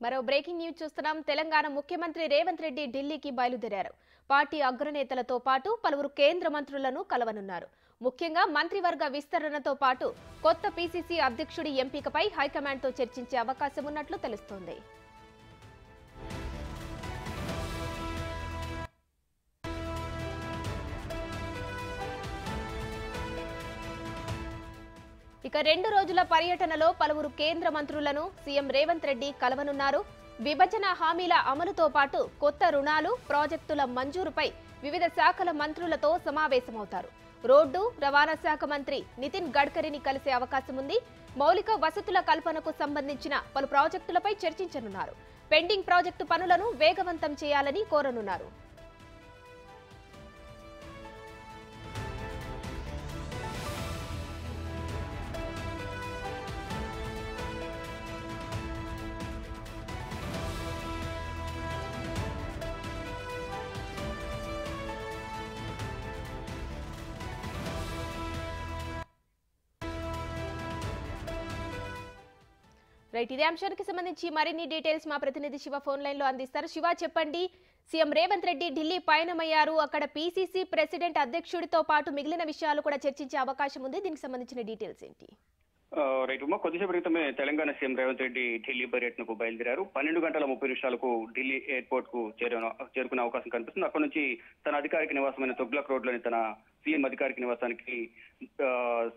మరో breaking news చూస్తున్నాం. తెలంగాణ ముఖ్యమంత్రి రేవంత్ రెడ్డి ఢిల్లీకి బయలుదేరారు. పార్టీ అగ్రనేతలతో పాటు పలువురు కేంద్ర మంత్రులను కలవనున్నారు. ముఖ్యంగా మంత్రివర్గ విస్తరణతో పాటు కొత్త పీసీసీ అధ్యక్షుడి ఎంపికపై హైకమాండ్తో చర్చించే అవకాశం ఉన్నట్లు తెలుస్తోంది. ఇక 2 రోజుల పర్యటనలో పలువురు కేంద్ర మంత్రులను సీఎం రేవంత్ రెడ్డి కలవనున్నారు. విభజన హామీల అమలుతో పాటు కొత్త రుణాలు, ప్రాజెక్టుల మంజూరుపై వివిధ శాఖల మంత్రులతో సమావేశమవుతారు. రోడ్డు రవాణా శాఖ మంత్రి నితిన్ గడ్కరీని కలిసే అవకాశం ఉంది. మౌలిక వసతుల కల్పనకు సంబంధించిన పలు ప్రాజెక్టులపై చర్చించనున్నారు. పెండింగ్ ప్రాజెక్టు పనులను వేగవంతం చేయాలని కోరనున్నారు. రైట్, ఇదే అంశానికి సంబంధించి మరిన్ని డీటెయిల్స్ మా ప్రతినిధి శివ ఫోన్ లైన్ లో అందిస్తారు. శివ, చెప్పండి. సీఎం రేవంత్ రెడ్డి ఢిల్లీ పయనమయ్యారు. అక్కడ పీసీసీ ప్రెసిడెంట్ అధ్యక్షుడితో పాటు మిగిలిన విషయాలు కూడా చర్చించే అవకాశం ఉంది. దీనికి సంబంధించిన డీటెయిల్స్ ఏంటి? రైట్ ఉమా, కొద్దిసేపు క్రితమే తెలంగాణ సీఎం రేవంత్ రెడ్డి ఢిల్లీ పర్యటనకు బయలుదేరారు. 12:30 ఢిల్లీ ఎయిర్పోర్ట్ కు చేరుకునే అవకాశం కనిపిస్తుంది. అక్కడ నుంచి తన అధికారిక నివాసమైన తుగ్లక్ రోడ్ లోని తన సీఎం అధికారిక నివాసానికి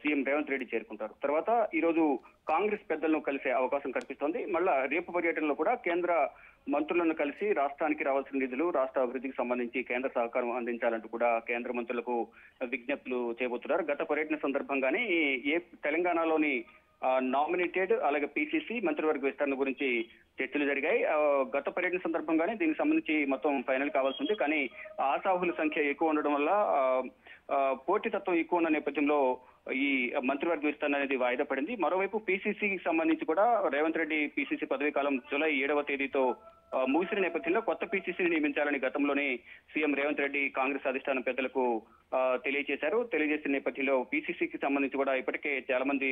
సీఎం రేవంత్ రెడ్డి చేరుకుంటారు. తర్వాత ఈ రోజు కాంగ్రెస్ పెద్దలను కలిసే అవకాశం కనిపిస్తోంది. మళ్ళా రేపు పర్యటనలో కూడా కేంద్ర మంత్రులను కలిసి రాష్ట్రానికి రావాల్సిన నిధులు, రాష్ట్ర అభివృద్ధికి సంబంధించి కేంద్ర సహకారం అందించాలంటూ కూడా కేంద్ర మంత్రులకు విజ్ఞప్తులు చేయబోతున్నారు. గత పర్యటన సందర్భంగానే తెలంగాణలోని నామినేటెడ్ అలాగే పీసీసీ మంత్రివర్గ విస్తరణ గురించి చర్చలు జరిగాయి. గత పర్యటన సందర్భంగానే దీనికి సంబంధించి మొత్తం ఫైనల్ కావాల్సి ఉంది. కానీ ఆశావహుల సంఖ్య ఎక్కువ ఉండడం వల్ల పోటీతత్వం ఎక్కువ ఉన్న నేపథ్యంలో ఈ మంత్రివర్గ విస్తరణ అనేది వాయిదా పడింది. మరోవైపు పీసీసీకి సంబంధించి కూడా రేవంత్ రెడ్డి పీసీసీ పదవీ కాలం జూలై 7వ తేదీతో ముగిసిన నేపథ్యంలో కొత్త పీసీసీని నియమించాలని గతంలోనే సీఎం రేవంత్ రెడ్డి కాంగ్రెస్ అధిష్టానం పెద్దలకు తెలియజేసిన నేపథ్యంలో పీసీసీకి సంబంధించి కూడా ఇప్పటికే చాలా మంది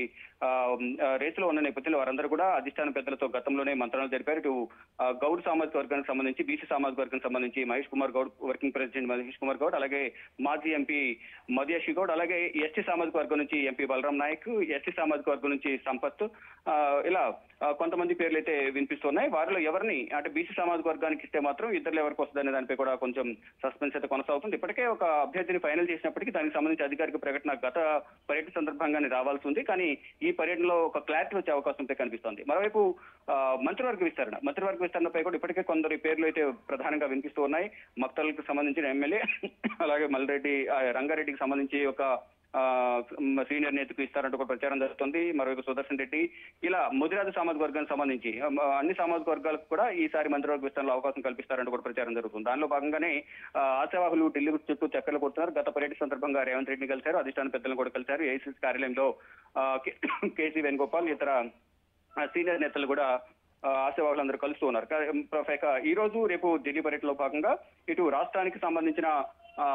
రేసులో ఉన్న నేపథ్యంలో వారందరూ కూడా అధిష్టాన పెద్దలతో గతంలోనే మంత్రాలు జరిపారు. ఇటు గౌడ్ సామాజిక వర్గానికి సంబంధించి, బీసీ సామాజిక వర్గానికి సంబంధించి మహేష్ కుమార్ గౌడ్, వర్కింగ్ ప్రెసిడెంట్ మహేష్ కుమార్ గౌడ్, అలాగే మాజీ ఎంపీ మదియాషి గౌడ్, అలాగే ఎస్టీ సామాజిక వర్గం నుంచి ఎంపీ బలరాం నాయక్, ఎస్టీ సామాజిక వర్గం నుంచి సంపత్, ఇలా కొంతమంది పేర్లు అయితే వినిపిస్తున్నాయి. వారిలో ఎవరిని అంటే బీసీ సామాజిక వర్గానికి ఇస్తే మాత్రం ఇద్దరు ఎవరికి వస్తుందనే దానిపై కూడా కొంచెం సస్పెన్స్ అయితే కొనసాగుతుంది. ఇప్పటికే ఒక అభ్యర్థిని ఫైనల్ చేసినప్పటికీ దానికి సంబంధించి అధికారిక ప్రకటన గత పర్యటన సందర్భంగానే రావాల్సి ఉంది. కానీ ఈ పర్యటనలో ఒక క్లారిటీ వచ్చే అవకాశం అయితే కనిపిస్తోంది. మరోవైపు మంత్రివర్గ విస్తరణపై కూడా ఇప్పటికే కొందరు పేర్లు అయితే ప్రధానంగా వినిపిస్తూ ఉన్నాయి. మక్తల్కి సంబంధించిన ఎమ్మెల్యే, అలాగే మల్రెడ్డి రంగారెడ్డికి సంబంధించి ఒక సీనియర్ నేతకు ఇస్తారంటూ కూడా ప్రచారం జరుగుతుంది. మరోవైపు సుదర్శన్ రెడ్డి, ఇలా ముదిరాజు సామాజిక వర్గానికి సంబంధించి అన్ని సామాజిక వర్గాలకు కూడా ఈసారి మంత్రివర్గ విస్తరణలో అవకాశం కల్పిస్తారంటూ కూడా ప్రచారం జరుగుతుంది. దానిలో భాగంగానే ఆశావాహులు ఢిల్లీ చుట్టూ చక్కర్లు కొడుతున్నారు. గత పర్యటన సందర్భంగా రేవంత్ రెడ్డిని కలిశారు, అధిష్టాన పెద్దలను కూడా కలిశారు. ఏఐసీసీ కార్యాలయంలో కేసీ వేణుగోపాల్, ఇతర సీనియర్ నేతలు కూడా ఆశావాహులందరూ కలుస్తూ ఉన్నారు. ఈ రోజు రేపు ఢిల్లీ పర్యటనలో భాగంగా ఇటు రాష్ట్రానికి సంబంధించిన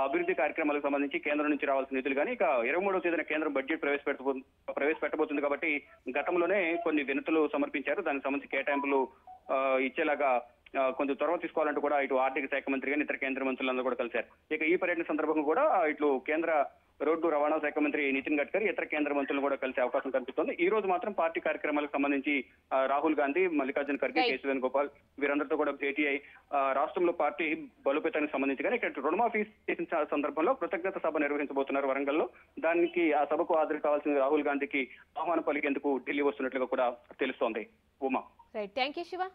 అభివృద్ధి కార్యక్రమాలకు సంబంధించి కేంద్రం నుంచి రావాల్సిన నిధులు కానీ ఇక 23వ తేదీన కేంద్రం బడ్జెట్ ప్రవేశపెట్టబోతుంది కాబట్టి గతంలోనే కొన్ని వినతులు సమర్పించారు. దానికి సంబంధించి కేటాయింపులు ఇచ్చేలాగా కొంచెం త్వరగా తీసుకోవాలంటూ కూడా ఇటు ఆర్థిక శాఖ మంత్రి కానీ ఇతర కేంద్ర మంత్రులందరూ కూడా కలిశారు. ఇక ఈ పర్యటన సందర్భంగా కూడా ఇటు కేంద్ర రోడ్డు రవాణా శాఖ మంత్రి నితిన్ గడ్కరీ ఇతర కేంద్ర మంత్రులను కూడా కలిసే అవకాశం కనిపిస్తోంది. ఈ రోజు మాత్రం పార్టీ కార్యక్రమాలకు సంబంధించి రాహుల్ గాంధీ, మల్లికార్జున ఖర్గే, కేశవ్ వేణుగోపాల్ వీరందరితో కూడా భేటీ అయి రాష్ట్రంలో పార్టీ బలోపేతానికి సంబంధించి కానీ ఇక్కడ రుణమాఫీ చేసిన సందర్భంలో కృతజ్ఞత సభ నిర్వహించబోతున్నారు వరంగల్లో. దానికి ఆ సభకు హాజరు కావాల్సిన రాహుల్ గాంధీకి ఆహ్వానం పలికేందుకు ఢిల్లీ వస్తున్నట్లుగా కూడా తెలుస్తోంది. Uma, right, thank you Shiva.